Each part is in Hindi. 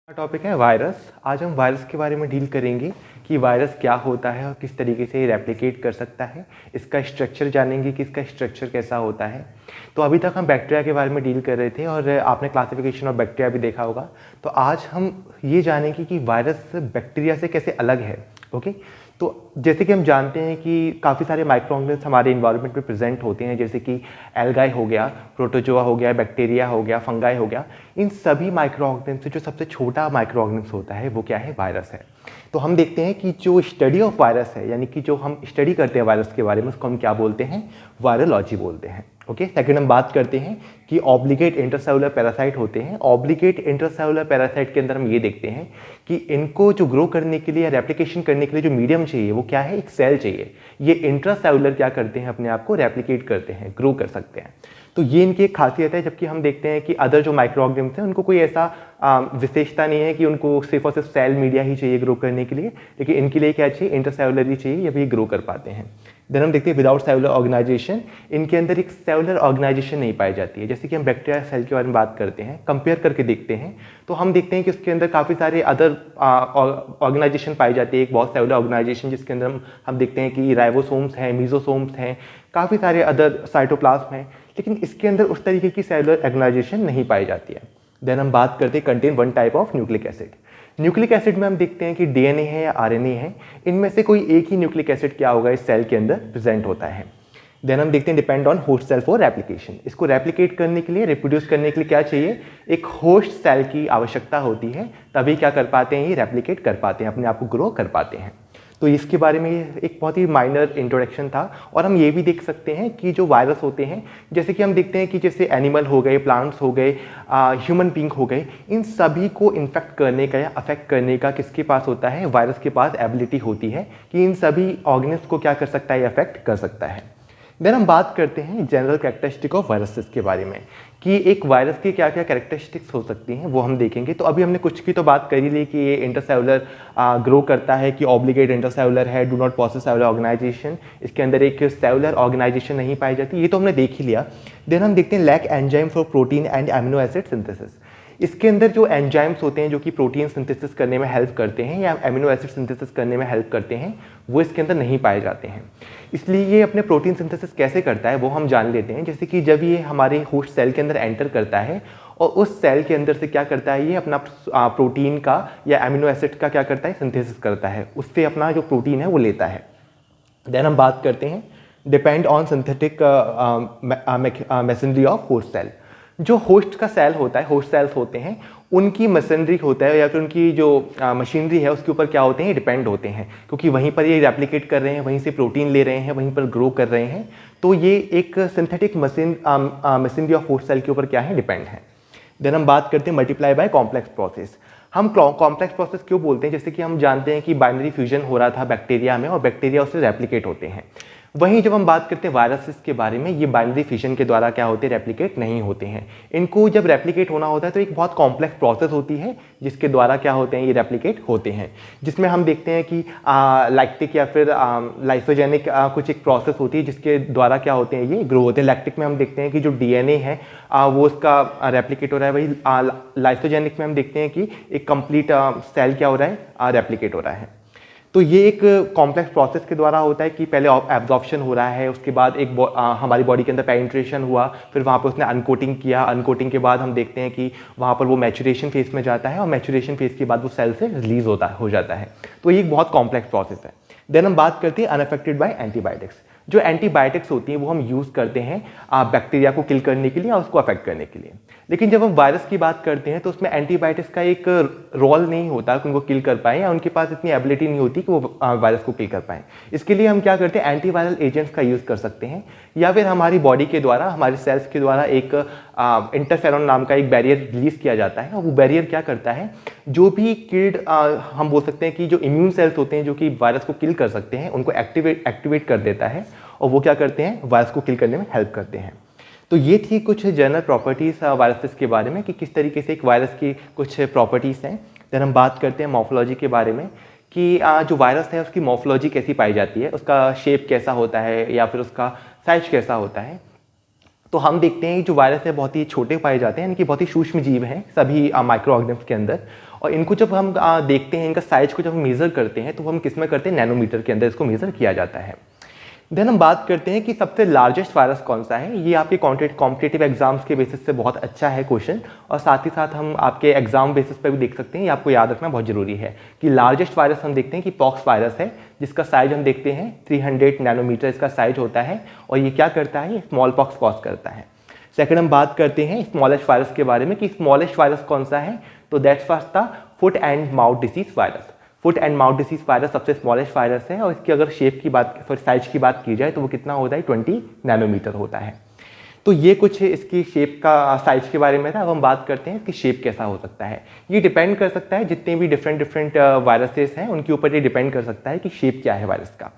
टॉपिक है वायरस। आज हम वायरस के बारे में डील करेंगे कि वायरस क्या होता है और किस तरीके से रेप्लिकेट कर सकता है। इसका स्ट्रक्चर जानेंगे कि इसका स्ट्रक्चर कैसा होता है। तो अभी तक हम बैक्टीरिया के बारे में डील कर रहे थे और आपने क्लासिफिकेशन ऑफ बैक्टीरिया भी देखा होगा। तो आज हम ये जानेंगे कि वायरस बैक्टीरिया से कैसे अलग है। ओके, तो जैसे कि हम जानते हैं कि काफ़ी सारे माइक्रो ऑर्गेनिज्म हमारे इन्वायरमेंट में प्रेजेंट होते हैं, जैसे कि एल्गाई हो गया, प्रोटोजोआ हो गया, बैक्टीरिया हो गया, फंगाई हो गया। इन सभी माइक्रो ऑर्गेनिज्म से जो सबसे छोटा माइक्रो ऑर्गेनिज्म होता है वो क्या है? वायरस है। तो हम देखते हैं कि जो स्टडी ऑफ वायरस है, यानी कि जो हम स्टडी करते हैं वायरस के बारे में, उसको हम क्या बोलते हैं? वायरोलॉजी बोलते हैं। ओके, सेकंड हम बात करते हैं कि ऑब्लिगेट इंटरसेलुलर पैरासाइट होते हैं। ऑब्लिगेट इंटरसेलुलर पैरासाइट के अंदर हम ये देखते हैं कि इनको जो ग्रो करने के लिए या रेप्लिकेशन करने के लिए जो मीडियम चाहिए वो क्या है? एक सेल चाहिए। ये इंट्रासेलुलर क्या करते हैं? अपने आप को रेप्लिकेट करते हैं, ग्रो कर सकते हैं। तो ये इनकी एक खासियत है। जबकि हम देखते हैं कि अदर जो माइक्रो ऑर्गेनिज्म हैं उनको कोई ऐसा विशेषता नहीं है कि उनको सिर्फ और सिर्फ सेल मीडिया ही चाहिए ग्रो करने के लिए, लेकिन इनके लिए क्या चाहिए? इंटरसेलुलर ही चाहिए, या भी ग्रो कर पाते हैं। देन हम देखते हैं विदाउट सेलुलर ऑर्गेनाइजेशन, इनके अंदर एक सेलुलर ऑर्गेनाइजेशन नहीं पाई जाती है। जैसे कि हम बैक्टीरिया सेल के बारे में बात करते हैं, कंपेयर करके देखते हैं, तो हम देखते हैं कि उसके अंदर काफ़ी सारे अदर ऑर्गेनाइजेशन पाई जाती है। एक बहुत सेलुलर ऑर्गेनाइजेशन जिसके अंदर हम देखते हैं कि राइबोसोम्स हैं, मीजोसोम्स हैं, काफ़ी सारे अदर साइटोप्लाज्म हैं, लेकिन इसके अंदर उस तरीके की सेलुलर ऑर्गेनाइजेशन नहीं पाई जाती है। देन हम बात करते हैं contain one type of nucleic acid. Nucleic acid में हम देखते हैं कि डीएनए है या आरएनए है, इनमें से कोई एक ही न्यूक्लिक एसिड क्या होगा? इस सेल के अंदर प्रेजेंट होता है। देन हम देखते हैं depend on host cell for replication. इसको रेप्लिकेट करने के लिए, रिप्रोड्यूस करने के लिए क्या चाहिए? एक होस्ट सेल की आवश्यकता होती है, तभी क्या कर पाते हैं? ये रेप्लिकेट कर पाते हैं, अपने आप को ग्रो कर पाते हैं। तो इसके बारे में एक बहुत ही माइनर इंट्रोडक्शन था। और हम ये भी देख सकते हैं कि जो वायरस होते हैं, जैसे कि हम देखते हैं कि जैसे एनिमल हो गए, प्लांट्स हो गए, ह्यूमन बींग हो गए, इन सभी को इन्फेक्ट करने का या अफेक्ट करने का किसके पास होता है? वायरस के पास एबिलिटी होती है कि इन सभी ऑर्गेनिज्म को क्या कर सकता है? अफेक्ट कर सकता है। देन हम बात करते हैं जनरल कैरेक्टरिस्टिक ऑफ वायरसेस के बारे में कि एक वायरस की क्या क्या कैरेक्टरिस्टिक्स हो सकती हैं, वो हम देखेंगे। तो अभी हमने कुछ की तो बात कर ही ली कि ये इंटरसेलुलर ग्रो करता है, कि ऑब्लिगेट इंटरसेलुलर है, do not possess cellular organization, इसके अंदर एक सेलुलर ऑर्गेनाइजेशन नहीं पाई जाती, ये तो हमने देख ही लिया। देन हम देखते हैं lack enzyme for protein and amino acid synthesis. इसके अंदर जो एंजाइम्स होते हैं जो कि प्रोटीन सिंथेसिस करने में हेल्प करते हैं या एमिनो एसिड सिंथेसिस करने में हेल्प करते हैं, वो इसके अंदर नहीं पाए जाते हैं। इसलिए ये अपने प्रोटीन सिंथेसिस कैसे करता है वो हम जान लेते हैं। जैसे कि जब ये हमारे होस्ट सेल के अंदर एंटर करता है और उस सेल के अंदर से क्या करता है? ये अपना प्रोटीन का या एमिनो एसिड का क्या करता है? सिंथेसिस करता है, उससे अपना जो प्रोटीन है वो लेता है। देन हम बात करते हैं depend on synthetic machinery of host cell. जो होस्ट का सेल होता है, होस्ट सेल्स होते हैं, उनकी मशीनरी होता है या फिर उनकी जो मशीनरी है उसके ऊपर क्या होते हैं? डिपेंड होते हैं, क्योंकि वहीं पर ये रेप्लिकेट कर रहे हैं, वहीं से प्रोटीन ले रहे हैं, वहीं पर ग्रो कर रहे हैं। तो ये एक synthetic machinery of host cell के ऊपर क्या है? डिपेंड है। देन हम बात करते हैं मल्टीप्लाई बाय कॉम्प्लेक्स प्रोसेस। हम कॉम्प्लेक्स प्रोसेस क्यों बोलते हैं? जैसे कि हम जानते हैं कि बाइनरी फ्यूजन हो रहा था बैक्टीरिया में और बैक्टीरिया उससे रेप्लिकेट होते हैं। वहीं जब हम बात करते हैं वायरसेस के बारे में, ये बाइनरी फिशन के द्वारा क्या होते हैं? रेप्लिकेट नहीं होते हैं। इनको जब रेप्लिकेट होना होता है तो एक बहुत कॉम्प्लेक्स प्रोसेस होती है जिसके द्वारा क्या होते हैं? ये रेप्लिकेट होते हैं, जिसमें हम देखते हैं कि लैक्टिक या फिर लाइसोजेनिक कुछ एक प्रोसेस होती है जिसके द्वारा क्या होते हैं? ये ग्रो होते हैं। लैक्टिक में हम देखते हैं कि जो डीएनए है वो उसका रेप्लिकेट हो रहा है। वही लाइसोजेनिक में हम देखते हैं कि एक कंप्लीट सेल क्या हो रहा है? रेप्लिकेट हो रहा है। तो ये एक कॉम्प्लेक्स प्रोसेस के द्वारा होता है कि पहले एब्जॉर्प्शन हो रहा है, उसके बाद एक हमारी बॉडी के अंदर पेनिट्रेशन हुआ, फिर वहाँ पर उसने अनकोटिंग किया, अनकोटिंग के बाद हम देखते हैं कि वहाँ पर वो मैचुरेशन फेज में जाता है और मैचुरेशन फेज के बाद वो सेल से रिलीज हो जाता है। तो ये एक बहुत कॉम्प्लेक्स प्रोसेस है। देन हम बात करते हैं अनअफेक्टेड बाय एंटीबायोटिक्स। जो एंटीबायोटिक्स होती हैं वो हम यूज़ करते हैं बैक्टीरिया को किल करने के लिए या उसको अफेक्ट करने के लिए। लेकिन जब हम वायरस की बात करते हैं तो उसमें एंटीबायोटिक्स का एक रोल नहीं होता कि उनको किल कर पाएँ, या उनके पास इतनी एबिलिटी नहीं होती कि वो वायरस को किल कर पाएँ। इसके लिए हम क्या करते हैं? एंटीवायरल एजेंट्स का यूज़ कर सकते हैं, या फिर हमारी बॉडी के द्वारा, हमारे सेल्स के द्वारा एक इंटरफेरॉन नाम का एक बैरियर रिलीज किया जाता है। और वो बैरियर क्या करता है? जो भी किल्ड हम बोल सकते हैं कि जो इम्यून सेल्स होते हैं जो कि वायरस को किल कर सकते हैं, उनको एक्टिवेट कर देता है और वो क्या करते हैं? वायरस को किल करने में हेल्प करते हैं। तो ये थी कुछ जनरल प्रॉपर्टीज़ वायरसेस के बारे में कि किस तरीके से एक वायरस की कुछ प्रॉपर्टीज़ हैं। देन हम बात करते हैं मॉर्फोलॉजी के बारे में कि जो वायरस है उसकी मॉर्फोलॉजी कैसी पाई जाती है, उसका शेप कैसा होता है या फिर उसका साइज कैसा होता है। तो हम देखते हैं जो वायरस है बहुत ही छोटे पाए जाते हैं, यानी कि बहुत ही सूक्ष्म जीव हैं सभी माइक्रो ऑर्गेनिज्म के अंदर, और इनको जब हम देखते हैं, इनका साइज को जब हम मेज़र करते हैं तो हम किस में करते हैं, नैनोमीटर के अंदर इसको मेज़र किया जाता है। देन हम बात करते हैं कि सबसे लार्जेस्ट वायरस कौन सा है। ये आपके कॉम्पिटिटिव एग्जाम्स के बेसिस से बहुत अच्छा है क्वेश्चन, और साथ ही साथ हम आपके एग्जाम बेसिस पर भी देख सकते हैं। ये आपको याद रखना बहुत जरूरी है कि लार्जेस्ट वायरस हम देखते हैं कि पॉक्स वायरस है, जिसका साइज हम देखते हैं 300 नैनोमीटर इसका साइज होता है, और ये क्या करता है, ये स्मॉल पॉक्स कॉज करता है। सेकंड हम बात करते हैं स्मॉलेस्ट वायरस के बारे में कि स्मॉलेस्ट वायरस कौन सा है, तो that's was the foot and mouth disease virus. Foot and mouth disease virus सबसे स्मॉलेस्ट वायरस है, और इसकी अगर शेप की बात, साइज की बात की जाए तो वो कितना होता है, 20 नैनोमीटर होता है। तो ये कुछ इसकी शेप का, साइज के बारे में था। अब हम बात करते हैं कि शेप कैसा हो सकता है। ये डिपेंड कर सकता है, जितने भी डिफरेंट वायरसेस हैं उनके ऊपर ये डिपेंड कर सकता है कि शेप क्या है वायरस का।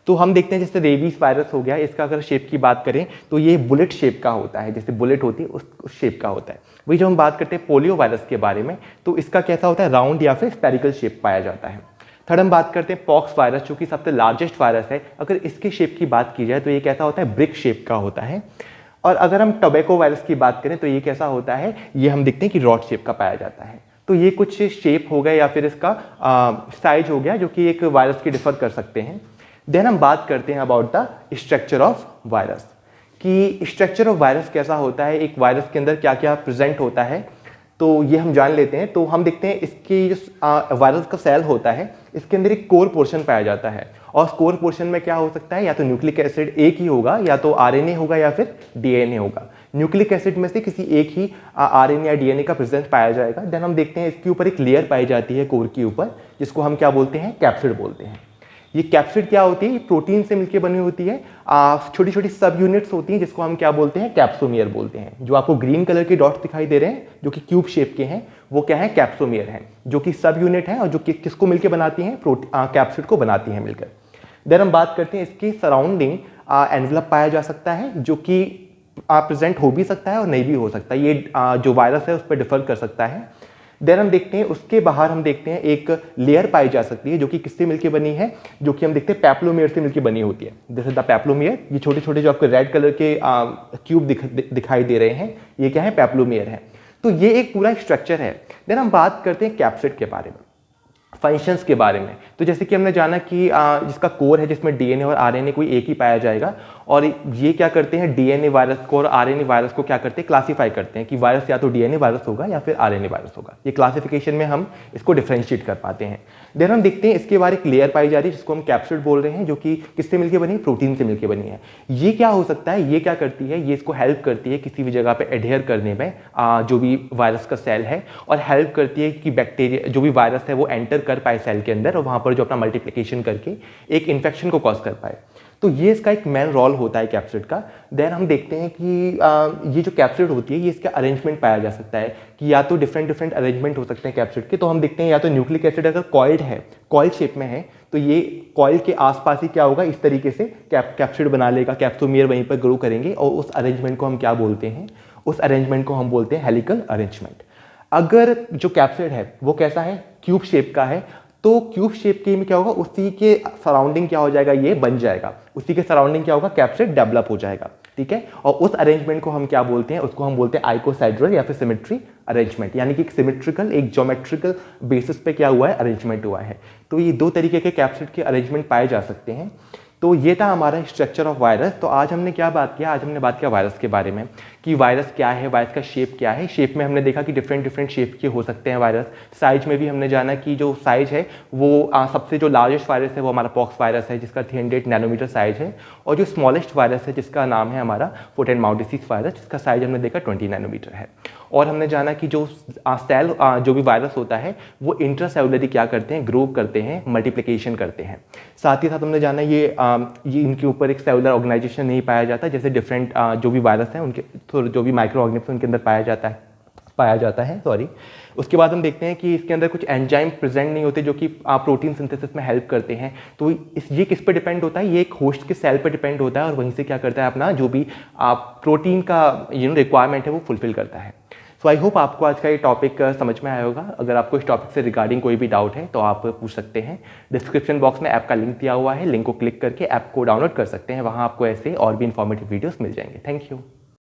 तो हम देखते हैं जैसे रेबीज वायरस हो गया, इसका अगर शेप की बात करें तो ये बुलेट शेप का होता है, जैसे बुलेट होती है उस शेप का होता है। वही जब हम बात करते हैं पोलियो वायरस के बारे में, तो इसका कैसा होता है, राउंड या फिर स्पेरिकल शेप पाया जाता है। थर्ड हम बात करते हैं पॉक्स वायरस, जो कि सबसे लार्जेस्ट वायरस है। अगर इसके शेप की बात की जाए तो ये कैसा होता है, ब्रिक शेप का होता है। और अगर हम टोबैको वायरस की बात करें तो ये कैसा होता है, ये हम देखते हैं कि रॉड शेप का पाया जाता है। तो ये कुछ शेप हो गया या फिर इसका साइज हो गया, जो कि एक वायरस की डिफर कर सकते हैं। देन हम बात करते हैं about the structure of virus, कि स्ट्रक्चर ऑफ वायरस कैसा होता है, एक वायरस के अंदर क्या क्या प्रेजेंट होता है, तो ये हम जान लेते हैं। तो हम देखते हैं इसकी जो वायरस का सेल होता है, इसके अंदर एक कोर पोर्शन पाया जाता है, और कोर पोर्शन में क्या हो सकता है, या तो न्यूक्लिक एसिड एक ही होगा, या तो आरएनए होगा, या फिर डीएनए होगा। न्यूक्लिक एसिड में से किसी एक ही आरएनए या डीएनए का प्रेजेंस पाया जाएगा। देन हम देखते हैं इसके ऊपर एक लेयर पाई जाती है कोर के ऊपर, जिसको हम क्या बोलते हैं, कैप्सिड बोलते हैं। ये कैप्सिड क्या होती है, प्रोटीन से मिलकर बनी होती है, छोटी छोटी सब यूनिट्स होती हैं, जिसको हम क्या बोलते हैं, कैप्सोमियर बोलते हैं। जो आपको ग्रीन कलर के डॉट्स दिखाई दे रहे हैं, जो कि क्यूब शेप के हैं, वो क्या है, कैप्सोमियर हैं, जो कि सब यूनिट है और जो कि किसको मिलकर बनाती हैं, कैप्सिड को बनाती हैं मिलकर। देन हम बात करते हैं इसकी सराउंडिंग एनवलप पाया जा सकता है, जो कि प्रेजेंट हो भी सकता है और नहीं भी हो सकता है। ये जो वायरस है उस पर डिफर कर सकता है। देन हम देखते हैं उसके बाहर हम देखते हैं एक लेयर पाई जा सकती है, जो कि किससे मिलकर बनी है, जो कि हम देखते हैं पैप्लोमियर से मिलकर बनी होती है। This is the peplomer. ये छोटे छोटे जो आपको रेड कलर के क्यूब दिखाई दे रहे हैं, ये क्या है, पैप्लोमियर है। तो ये एक पूरा स्ट्रक्चर है। देन हम बात करते हैं कैप्सिड के बारे में, फंक्शंस के बारे में। तो जैसे कि हमने जाना कि जिसका कोर है, जिसमें डीएनए और आरएनए कोई एक ही पाया जाएगा, और ये क्या करते हैं, डीएनए वायरस को और आरएनए वायरस को क्या करते हैं, क्लासीफाई करते हैं कि वायरस या तो डीएनए वायरस होगा या फिर आरएनए वायरस होगा। ये क्लासिफिकेशन में हम इसको डिफरेंशिएट कर पाते हैं। देन हम देखते हैं इसके बारे एक लेयर पाई जा रही है, जिसको हम कैप्सिड बोल रहे हैं, जो कि किससे मिलकर बनी, प्रोटीन से मिलकर बनी है। ये क्या हो सकता है, ये क्या करती है, ये इसको हेल्प करती है किसी भी जगह पे एडहेयर करने में, जो भी वायरस का सेल है, और हेल्प करती है कि बैक्टीरिया, जो भी वायरस है, वो एंटर कर पाए सेल के अंदर, और वहाँ पर जो अपना मल्टीप्लिकेशन करके एक इन्फेक्शन को कॉज कर पाए। तो ये इसका एक मेन रोल होता है कैप्सिड का। देन हम देखते हैं कि ये जो कैप्सिड होती है, ये इसका अरेंजमेंट पाया जा सकता है कि या तो डिफरेंट अरेंजमेंट हो सकते हैं कैप्सिड के। तो हम देखते हैं या तो न्यूक्लिक एसिड अगर कॉइल्ड है, कॉइल शेप में है, तो ये कॉइल के आसपास ही क्या होगा, इस तरीके से कैप्सिड बना लेगा, कैप्सोमियर वहीं पर ग्रो करेंगे, और उस अरेंजमेंट को हम क्या बोलते हैं, उस अरेंजमेंट को हम बोलते हैं हेलिकल अरेंजमेंट। अगर जो कैप्सिड है वो कैसा है, क्यूब शेप का है, तो क्यूब शेप के में क्या होगा, उसी के सराउंडिंग क्या हो जाएगा, ये बन जाएगा, उसी के सराउंडिंग क्या होगा, कैप्सिड डेवलप हो जाएगा, ठीक है। और उस अरेंजमेंट को हम क्या बोलते हैं, उसको हम बोलते हैं आइकोसाइड्रल या फिर सिमेट्री अरेंजमेंट, यानी कि एक सिमेट्रिकल, एक ज्योमेट्रिकल बेसिस पे क्या हुआ है, अरेंजमेंट हुआ है। तो ये दो तरीके के कैप्सिड के अरेंजमेंट पाए जा सकते हैं। तो ये था हमारा स्ट्रक्चर ऑफ वायरस। तो आज हमने क्या बात किया, आज हमने बात किया वायरस के बारे में कि वायरस क्या है, वायरस का शेप क्या है। शेप में हमने देखा कि डिफरेंट शेप के हो सकते हैं वायरस। साइज में भी हमने जाना कि जो साइज है वो सबसे जो लार्जेस्ट वायरस है वो हमारा पॉक्स वायरस है, जिसका 300 नैनोमीटर साइज है, और जो स्मॉलेस्ट वायरस है जिसका नाम है हमारा foot and mouth disease virus, जिसका साइज हमने देखा 20 नैनोमीटर है। और हमने जाना कि जो सेल जो भी वायरस होता है वो इंट्रासेलुलरी क्या करते हैं, ग्रो करते हैं, मल्टीप्लिकेशन करते हैं। साथ ही साथ हमने जाना ये इनके ऊपर एक सेलुलर ऑर्गेनाइजेशन नहीं पाया जाता, जैसे डिफरेंट जो भी वायरस हैं उनके जो भी माइक्रो ऑर्गेनिज्म उनके अंदर पाया जाता है सॉरी। उसके बाद हम देखते हैं कि इसके अंदर कुछ एंजाइम प्रेजेंट नहीं होते जो कि प्रोटीन सिंथेसिस में हेल्प करते हैं। तो ये किस पे डिपेंड होता है, ये एक होस्ट के सेल पर डिपेंड होता है, और वहीं से क्या करता है, अपना जो भी प्रोटीन का रिक्वायरमेंट है वो फुलफिल करता है। सो आई होप आपको आज का ये टॉपिक समझ में आया होगा। अगर आपको इस टॉपिक से रिगार्डिंग कोई भी डाउट है तो आप पूछ सकते हैं। डिस्क्रिप्शन बॉक्स में ऐप का लिंक दिया हुआ है, लिंक को क्लिक करके ऐप को डाउनलोड कर सकते हैं, वहाँ आपको ऐसे और भी इंफॉर्मेटिव वीडियोस मिल जाएंगे। Thank you.